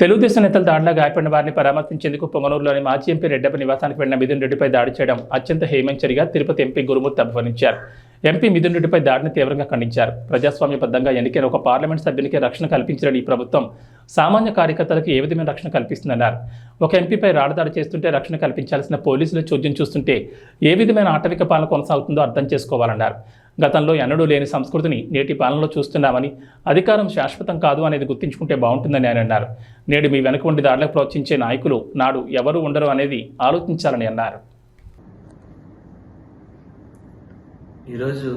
తెలుగుదేశం నేతల దాడిలో గాయపడిన వారిని పరామర్శించేందుకు పొంగనూరులోని మాజీ ఎంపీ రెడ్డప్ప నివాసానికి వెళ్లిన మిథున్ రెడ్డిపై దాడి చేయడం అత్యంత హేమంచరిగా తిరుపతి ఎంపీ గురుమూర్తి అభివర్ణించారు. ఎంపీ మిథున్ రెడ్డిపై దాడిని తీవ్రంగా ఖండించారు. ప్రజాస్వామ్యబద్ధంగా ఎన్నికైన ఒక పార్లమెంట్ సభ్యునికి రక్షణ కల్పించిన ఈ ప్రభుత్వం సామాన్య కార్యకర్తలకు ఏ విధమైన రక్షణ కల్పిస్తుందన్నారు. ఒక ఎంపీపై రాళ్లదాడి చేస్తుంటే రక్షణ కల్పించాల్సిన పోలీసులు చోద్యం చూస్తుంటే ఏ విధమైన ఆటవిక పాలన కొనసాగుతుందో అర్థం చేసుకోవాలన్నారు. గతంలో ఎన్నడూ లేని సంస్కృతిని నేటి పాలనలో చూస్తున్నామని, అధికారం శాశ్వతం కాదు అనేది గుర్తించుకుంటే బాగుంటుందని ఆయన అన్నారు. నేడు మీ వెనుక ఉండి దాడులకు ప్రోత్సహించే నాయకులు నాడు ఎవరు ఉండరు అనేది ఆలోచించాలని అన్నారు. ఈరోజు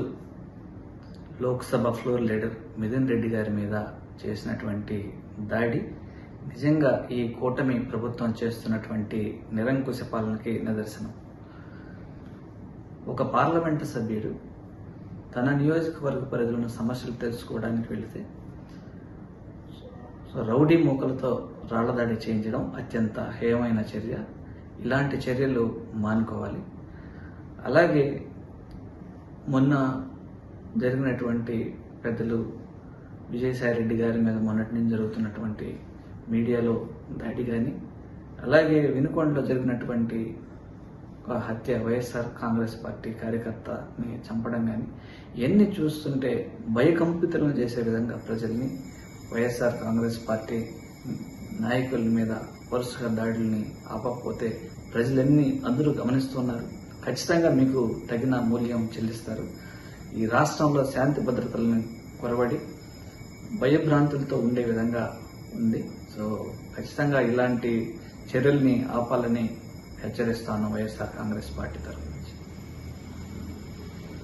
లోక్సభ ఫ్లోర్ లీడర్ మిథున్ రెడ్డి గారి మీద చేసినటువంటి దాడి నిజంగా ఈ కూటమి ప్రభుత్వం చేస్తున్నటువంటి నిరంకుశ పాలనకి నిదర్శనం. ఒక పార్లమెంటు సభ్యుడు తన నియోజకవర్గ పరిధిలోని సమస్యలు తెలుసుకోవడానికి వెళితే రౌడీ మూకలతో రాళ్లదాడి చేయించడం అత్యంత హేయమైన చర్య. ఇలాంటి చర్యలు మానుకోవాలి. అలాగే మొన్న జరిగినటువంటి పెద్దలు విజయసాయిరెడ్డి గారి మీద మొన్నటి నుంచి జరుగుతున్నటువంటి మీడియాలో దాడి కానీ, అలాగే వినుకొండలో జరిగినటువంటి ఒక హత్య, వైఎస్ఆర్ కాంగ్రెస్ పార్టీ కార్యకర్తని చంపడం కానీ, ఇవన్నీ చూస్తుంటే భయకంపితులను చేసే విధంగా ప్రజల్ని వైఎస్ఆర్ కాంగ్రెస్ పార్టీ నాయకుల మీద వరుసగా దాడుల్ని ఆపకపోతే ప్రజలన్నీ అందరూ గమనిస్తున్నారు. ఖచ్చితంగా మీకు తగిన మూల్యం చెల్లిస్తారు. ఈ రాష్ట్రంలో శాంతి భద్రతలను కొరవడి భయభ్రాంతులతో ఉండే విధంగా ఉంది. సో ఖచ్చితంగా ఇలాంటి చర్యల్ని ఆపాలని హెచ్చరిస్తాను వైఎస్ఆర్ కాంగ్రెస్ పార్టీ తరఫున.